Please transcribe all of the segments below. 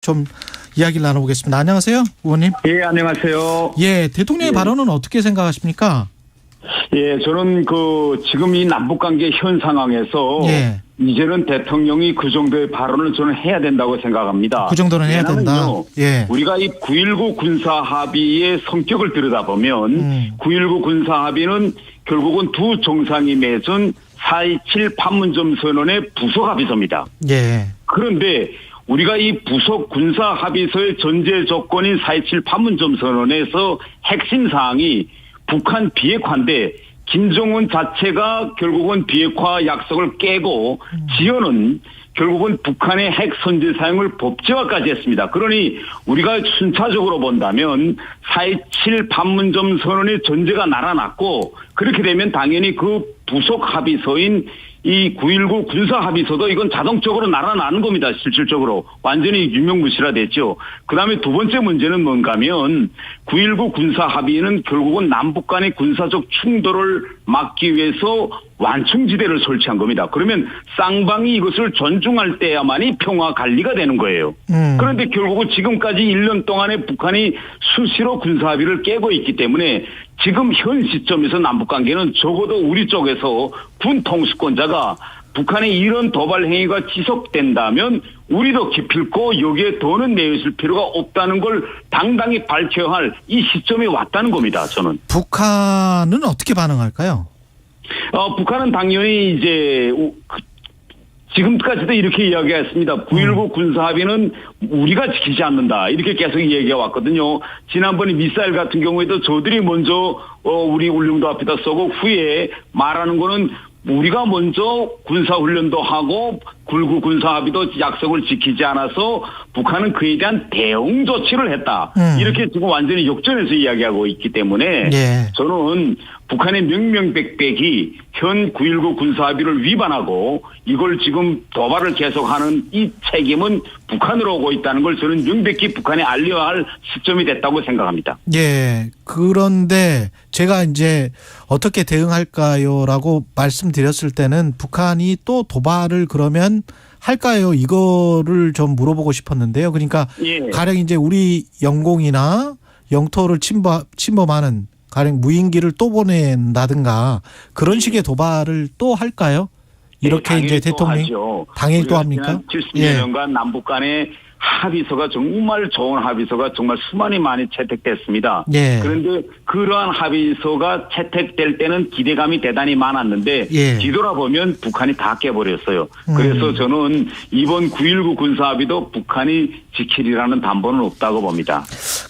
좀 이야기를 나눠보겠습니다. 안녕하세요, 의원님. 예, 안녕하세요. 예, 대통령의 발언은 어떻게 생각하십니까? 예, 저는 지금 이 남북관계 현 상황에서 이제는 대통령이 그 정도의 발언을 저는 해야 된다고 생각합니다. 그 정도는 해야 된다. 예. 우리가 이 9.19 군사 합의의 성격을 들여다보면 9.19 군사 합의는 결국은 두 정상이 맺은 4.27 판문점 선언의 부속 합의서입니다. 예. 그런데 우리가 이 부속 군사 합의서의 전제 조건인 4.27 판문점 선언에서 핵심 사항이 북한 비핵화인데 김정은 자체가 결국은 비핵화 약속을 깨고 지연은 결국은 북한의 핵 선제 사용을 법제화까지 했습니다. 그러니 우리가 순차적으로 본다면 4.27 판문점 선언의 전제가 날아났고 그렇게 되면 당연히 그 부속 합의서인 이 9.19 군사 합의서도 이건 자동적으로 날아나는 겁니다. 실질적으로. 완전히 유명무실화됐죠. 그다음에 두 번째 문제는 뭔가 하면 9.19 군사 합의는 결국은 남북 간의 군사적 충돌을 막기 위해서 완충지대를 설치한 겁니다. 그러면 쌍방이 이것을 존중할 때야만이 평화 관리가 되는 거예요. 그런데 결국은 지금까지 1년 동안에 북한이 수시로 군사 합의를 깨고 있기 때문에 지금 현 시점에서 남북관계는 적어도 우리 쪽에서 군 통수권자가 북한의 이런 도발 행위가 지속된다면 우리도 기필코 여기에 더는 내있을 필요가 없다는 걸 당당히 밝혀야 할 이 시점에 왔다는 겁니다. 저는. 북한은 어떻게 반응할까요? 북한은 당연히 이제 지금까지도 이렇게 이야기했습니다. 9.19 군사합의는 우리가 지키지 않는다. 이렇게 계속 얘기해 왔거든요. 지난번에 미사일 같은 경우에도 저들이 먼저 우리 울릉도 앞에다 쏘고 후에 말하는 거는 우리가 먼저 군사훈련도 하고 9.19 군사합의도 약속을 지키지 않아서 북한은 그에 대한 대응 조치를 했다. 이렇게 지금 완전히 역전해서 이야기하고 있기 때문에 저는 북한의 명명백백이 현 9.19 군사합의를 위반하고 이걸 지금 도발을 계속하는 이 책임은 북한으로 오고 있다는 걸 저는 명백히 북한에 알려야 할 시점이 됐다고 생각합니다. 예. 그런데 제가 이제 어떻게 대응할까요라고 말씀드렸을 때는 북한이 또 도발을 그러면 할까요? 이거를 좀 물어보고 싶었는데요. 그러니까 가령 이제 우리 영공이나 영토를 침범하는 가령 무인기를 또 보낸다든가 그런 식의 도발을 또 할까요? 이렇게 이제 대통령이 당연히 또 합니까? 70년간 남북 간의 합의서가 정말 좋은 합의서가 정말 많이 채택됐습니다. 그런데 그러한 합의서가 채택될 때는 기대감이 대단히 많았는데 뒤돌아보면 북한이 다 깨버렸어요. 그래서 저는 이번 9.19 군사합의도 북한이 지키리라는 담보는 없다고 봅니다.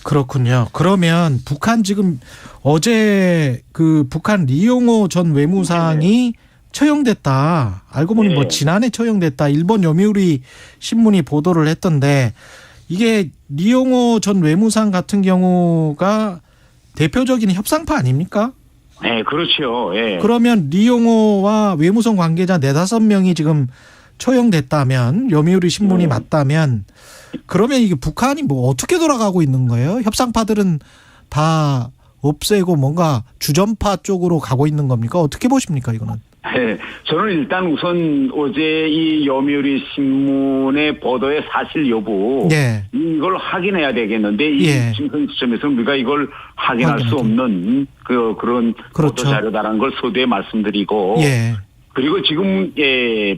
그렇군요. 그러면 북한 지금 어제 그 북한 리용호 전 외무상이 처형됐다. 알고 보니 뭐 지난해 처형됐다. 일본 요미우리 신문이 보도를 했던데 이게 리용호 전 외무상 같은 경우가 대표적인 협상파 아닙니까? 네, 그렇죠. 그러면 리용호와 외무성 관계자 4-5명이 지금 처형됐다면 요미우리 신문이 맞다면 그러면 이게 북한이 뭐 어떻게 돌아가고 있는 거예요? 협상파들은 다 없애고 뭔가 주전파 쪽으로 가고 있는 겁니까? 어떻게 보십니까, 이거는? 네, 저는 일단 우선 어제 이 요미우리 신문의 보도의 사실 여부 이걸 확인해야 되겠는데 이 지금 시점에서 우리가 이걸 확인할 수 없는 그런 보도 자료다라는 걸 서두에 말씀드리고 그리고 지금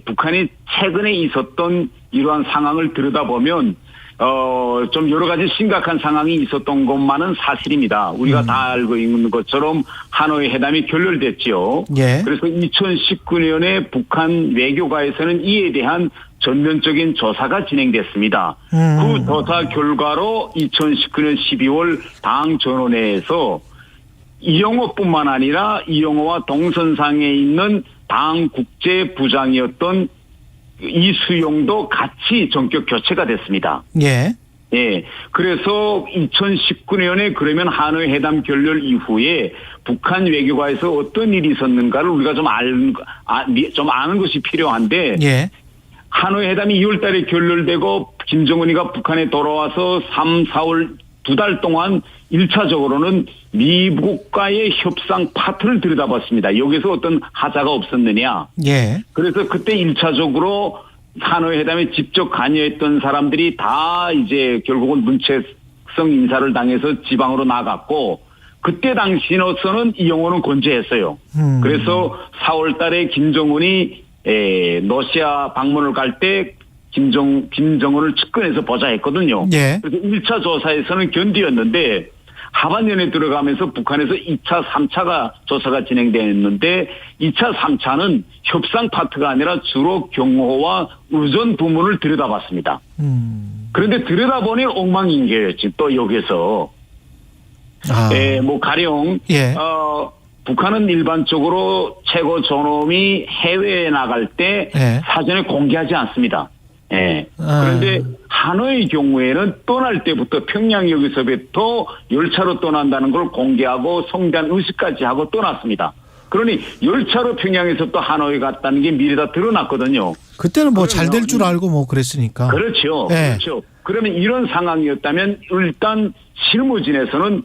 북한이 최근에 있었던 이러한 상황을 들여다보면 좀 여러 가지 심각한 상황이 있었던 것만은 사실입니다. 우리가 다 알고 있는 것처럼 하노이 회담이 결렬됐죠. 그래서 2019년에 북한 외교가에서는 이에 대한 전면적인 조사가 진행됐습니다. 그 조사 결과로 2019년 12월 당 전원회에서 이영호뿐만 아니라 이영호와 동선상에 있는 당 국제부장이었던 이수용도 같이 전격 교체가 됐습니다. 그래서 2019년에 그러면 하노이 회담 결렬 이후에 북한 외교가에서 어떤 일이 있었는가를 우리가 좀 아는 것이 필요한데 하노이 회담이 2월 달에 결렬되고 김정은이가 북한에 돌아와서 3, 4월 2달 동안 1차적으로는 미국과의 협상 파트를 들여다봤습니다. 여기서 어떤 하자가 없었느냐. 그래서 그때 1차적으로 하노이 회담에 직접 관여했던 사람들이 다 이제 결국은 문책성 인사를 당해서 지방으로 나갔고 그때 당시로서는 이용호는 건재했어요. 그래서 4월 달에 김정은이 러시아 방문을 갈 때 김정은을 측근해서 보좌했거든요. 예. 그래서 1차 조사에서는 견디었는데 하반년에 들어가면서 북한에서 2차, 3차가 조사가 진행됐는데 2차, 3차는 협상 파트가 아니라 주로 경호와 의전 부문을 들여다봤습니다. 그런데 들여다보니 엉망인계였지 또 여기서. 뭐 가령 예. 북한은 일반적으로 최고 존엄이 해외에 나갈 때 예. 사전에 공개하지 않습니다. 예. 그런데 하노이의 경우에는 떠날 때부터 평양역에서부터 열차로 떠난다는 걸 공개하고 성대한 의식까지 하고 떠났습니다. 그러니 열차로 평양에서 또 하노이 갔다는 게 미리 다 드러났거든요. 그때는 뭐 잘 될 줄 알고 뭐 그랬으니까. 그렇죠. 예. 그렇죠. 그러면 이런 상황이었다면 일단 실무진에서는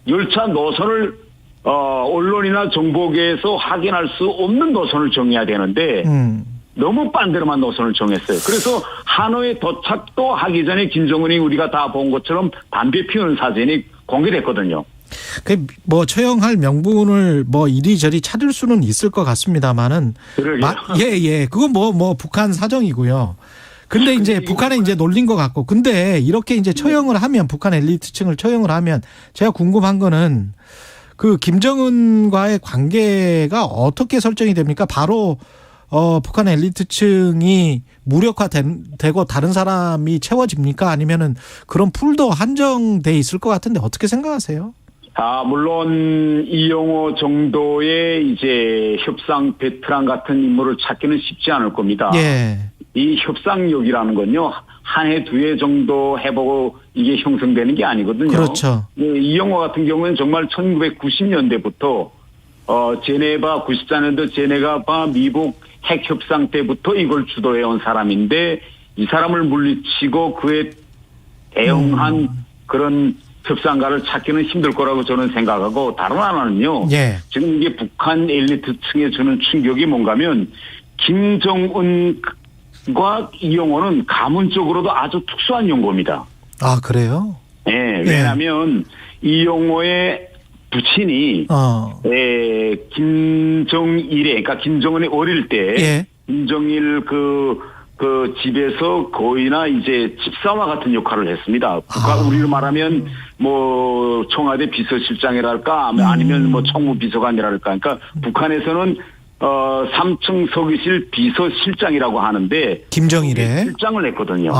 열차 노선을 언론이나 정보계에서 확인할 수 없는 노선을 정해야 되는데 너무 빤드름한 노선을 정했어요. 그래서 하노이에 도착도 하기 전에 김정은이 우리가 다 본 것처럼 담배 피우는 사진이 공개됐거든요. 뭐 처형할 명분을 뭐 이리저리 찾을 수는 있을 것 같습니다만은 예. 그건 뭐 북한 사정이고요. 근데 이제 북한에 이제 놀린 것 같고 근데 이렇게 이제 처형을 하면 북한 엘리트층을 처형을 하면 제가 궁금한 거는 그 김정은과의 관계가 어떻게 설정이 됩니까? 바로 북한 엘리트층이 무력화되고 다른 사람이 채워집니까? 아니면은 그런 풀도 한정돼 있을 것 같은데 어떻게 생각하세요? 물론 이용호 정도의 이제 협상 베테랑 같은 인물을 찾기는 쉽지 않을 겁니다. 예. 이 협상력이라는 건요. 한 해, 2해 정도 해보고 이게 형성되는 게 아니거든요. 그렇죠. 이용호 같은 경우는 정말 1990년대부터 제네바 94년도 제네바 미국 핵 협상 때부터 이걸 주도해온 사람인데 이 사람을 물리치고 그에 대응한 그런 협상가를 찾기는 힘들 거라고 저는 생각하고 다른 하나는요. 예. 지금 이게 북한 엘리트층에 주는 충격이 뭔가면 김정은과 이용호는 가문적으로도 아주 특수한 연고입니다. 아 그래요? 네. 왜냐하면 이용호의 부친이 김정일에 그러니까 김정은이 어릴 때 예. 김정일 그 집에서 거의나 이제 집사와 같은 역할을 했습니다. 우리로 말하면 뭐 청와대 비서실장이랄까 아니면 뭐 총무비서관이랄까. 그러니까 북한에서는 3층 서기실 비서실장이라고 하는데 김정일에 실장을 했거든요.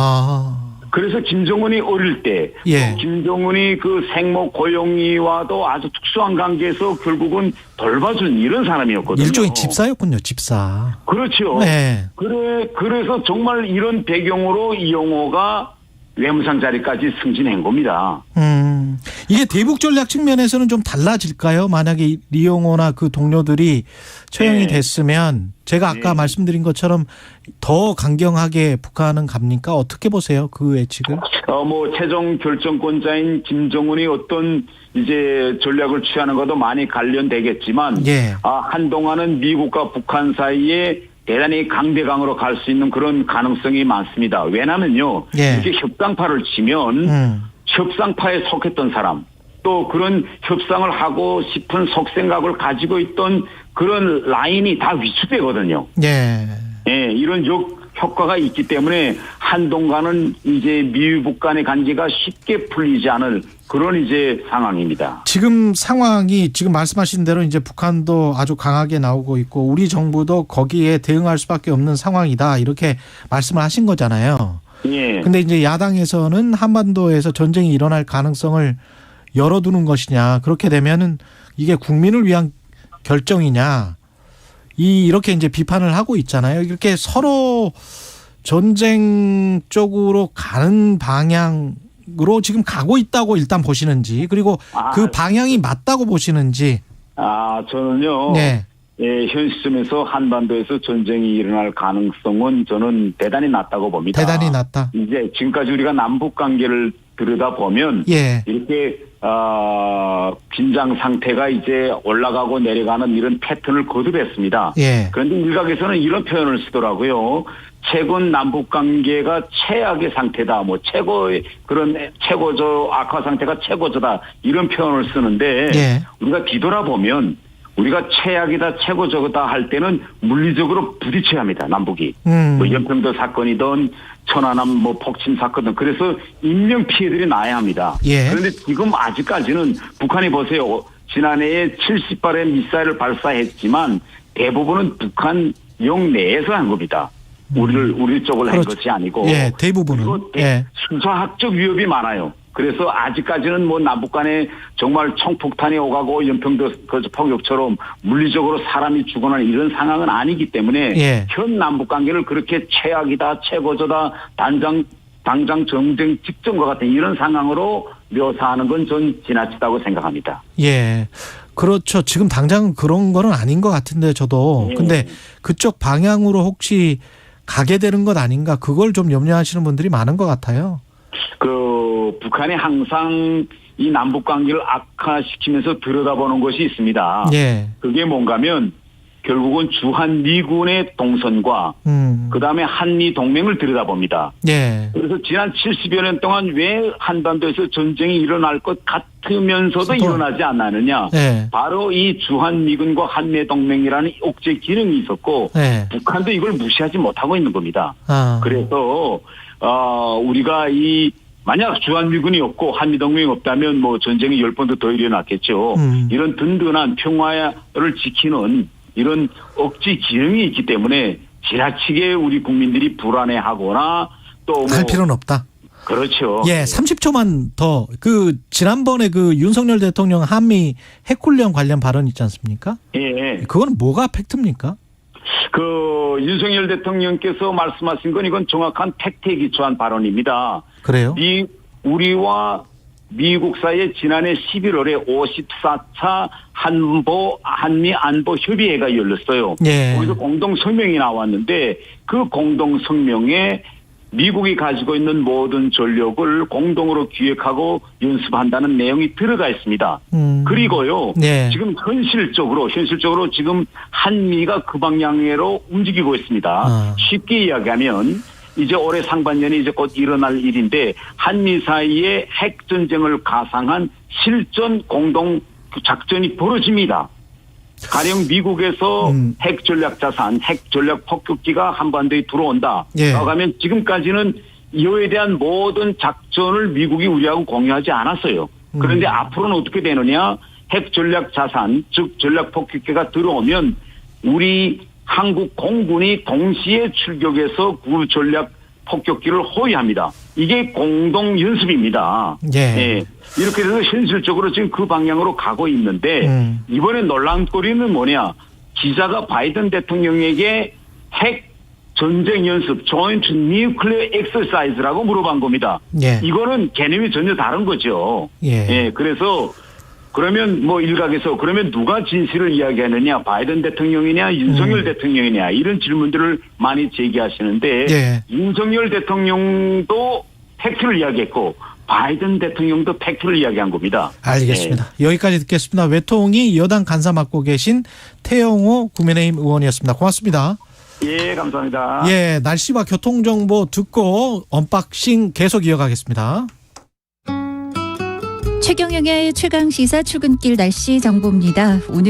그래서 김정은이 어릴 때 예. 김정은이 그 생모 고영이와도 아주 특수한 관계에서 결국은 돌봐준 이런 사람이었거든요. 일종의 집사였군요. 집사. 그렇죠. 네. 그래서 정말 이런 배경으로 이용호가 외무상 자리까지 승진한 겁니다. 이게 대북 전략 측면에서는 좀 달라질까요? 만약에 이용호나 그 동료들이 처형이 됐으면 제가 아까 말씀드린 것처럼 더 강경하게 북한은 갑니까? 어떻게 보세요? 그 예측을? 뭐 최종 결정권자인 김정은이 어떤 이제 전략을 취하는 것도 많이 관련되겠지만 한동안은 미국과 북한 사이에 대단히 강대강으로 갈 수 있는 그런 가능성이 많습니다. 왜냐면요. 이렇게 협상파를 치면 협상파에 속했던 사람 또 그런 협상을 하고 싶은 속생각을 가지고 있던 그런 라인이 다 위축되거든요. 이런 효과가 있기 때문에 한동안은 이제 미국 간의 관계가 쉽게 풀리지 않을 그런 이제 상황입니다. 지금 상황이 지금 말씀하신 대로 이제 북한도 아주 강하게 나오고 있고 우리 정부도 거기에 대응할 수밖에 없는 상황이다 이렇게 말씀을 하신 거잖아요. 근데 이제 야당에서는 한반도에서 전쟁이 일어날 가능성을 열어두는 것이냐 그렇게 되면은 이게 국민을 위한 결정이냐 이렇게 이제 비판을 하고 있잖아요. 이렇게 서로 전쟁 쪽으로 가는 방향으로 지금 가고 있다고 일단 보시는지 그리고 그 방향이 맞다고 보시는지. 저는요. 현 시점에서 한반도에서 전쟁이 일어날 가능성은 저는 대단히 낮다고 봅니다. 대단히 낮다. 이제 지금까지 우리가 남북 관계를 들여다보면 이렇게 긴장 상태가 이제 올라가고 내려가는 이런 패턴을 거듭했습니다. 그런데 일각에서는 이런 표현을 쓰더라고요. 최근 남북 관계가 최악의 상태다. 뭐 최고의 그런 최고조 악화 상태가 최고조다. 이런 표현을 쓰는데 예. 우리가 뒤돌아보면 우리가 최악이다 최고조다 할 때는 물리적으로 부딪혀야 합니다. 남북이. 뭐 연평도 사건이든 천안함 뭐 폭침 사건이든 그래서 인명 피해들이 나야 합니다. 예. 그런데 지금 아직까지는 북한이 보세요. 지난해에 70발의 미사일을 발사했지만 대부분은 북한 영 내에서 한 겁니다. 우리 쪽을 한 것이 아니고. 예, 대부분은. 예. 수사학적 위협이 많아요. 그래서 아직까지는 뭐 남북 간에 정말 총폭탄이 오가고 연평도 폭격처럼 물리적으로 사람이 죽거나 이런 상황은 아니기 때문에 예. 현 남북 관계를 그렇게 최악이다, 최고조다, 당장 정쟁 직전과 같은 이런 상황으로 묘사하는 건 전 지나치다고 생각합니다. 예. 그렇죠. 지금 당장 그런 거는 아닌 것 같은데 저도. 근데 그쪽 방향으로 혹시 가게 되는 것 아닌가 그걸 좀 염려하시는 분들이 많은 것 같아요. 북한이 항상 이 남북 관계를 악화시키면서 들여다보는 것이 있습니다. 예. 그게 뭔가면 결국은 주한 미군의 동선과 그다음에 한미 동맹을 들여다봅니다. 예. 그래서 지난 70여 년 동안 왜 한반도에서 전쟁이 일어날 것 같으면서도 일어나지 않았느냐. 예. 바로 이 주한 미군과 한미 동맹이라는 억제 기능이 있었고 예. 북한도 이걸 무시하지 못하고 있는 겁니다. 그래서 우리가 만약 주한미군이 없고 한미동맹이 없다면 뭐 전쟁이 10번도 더 일어났겠죠. 이런 든든한 평화를 지키는 이런 억지 기능이 있기 때문에 지나치게 우리 국민들이 불안해하거나 또 할 필요는 없다. 그렇죠. 예, 30초만 더. 지난번에 윤석열 대통령 한미 핵훈련 관련 발언 있지 않습니까? 예. 그건 뭐가 팩트입니까? 윤석열 대통령께서 말씀하신 건 이건 정확한 팩트에 기초한 발언입니다. 그래요? 우리와 미국 사이에 지난해 11월에 54차 한미 안보 협의회가 열렸어요. 예. 거기서 공동 성명이 나왔는데 그 공동 성명에 미국이 가지고 있는 모든 전력을 공동으로 기획하고 연습한다는 내용이 들어가 있습니다. 그리고요. 네. 지금 현실적으로 지금 한미가 그 방향으로 움직이고 있습니다. 쉽게 이야기하면 이제 올해 상반년에 이제 곧 일어날 일인데 한미 사이에 핵 전쟁을 가상한 실전 공동 작전이 벌어집니다. 가령 미국에서 핵 전략 자산, 핵 전략 폭격기가 한반도에 들어온다. 예. 하면 지금까지는 이에 대한 모든 작전을 미국이 우리하고 공유하지 않았어요. 그런데 앞으로는 어떻게 되느냐? 핵 전략 자산, 즉 전략 폭격기가 들어오면 우리 한국 공군이 동시에 출격해서 그 전략 폭격기를 호위합니다. 이게 공동 연습입니다. 예. 예. 이렇게 돼서 현실적으로 지금 그 방향으로 가고 있는데 이번에 놀란거리는 뭐냐? 기자가 바이든 대통령에게 핵 전쟁 연습, Joint Nuclear Exercise라고 물어본 겁니다. 예. 이거는 개념이 전혀 다른 거죠. 예. 예. 그래서 그러면 뭐 일각에서 그러면 누가 진실을 이야기하느냐, 바이든 대통령이냐, 윤석열 대통령이냐 이런 질문들을 많이 제기하시는데 예. 윤석열 대통령도 팩트를 이야기했고 바이든 대통령도 팩트를 이야기한 겁니다. 알겠습니다. 여기까지 듣겠습니다. 외통위 여당 간사 맡고 계신 태영호 국민의힘 의원이었습니다. 고맙습니다. 예, 감사합니다. 예, 날씨와 교통정보 듣고 언박싱 계속 이어가겠습니다. 최경영의 최강시사 출근길 날씨 정보입니다. 오늘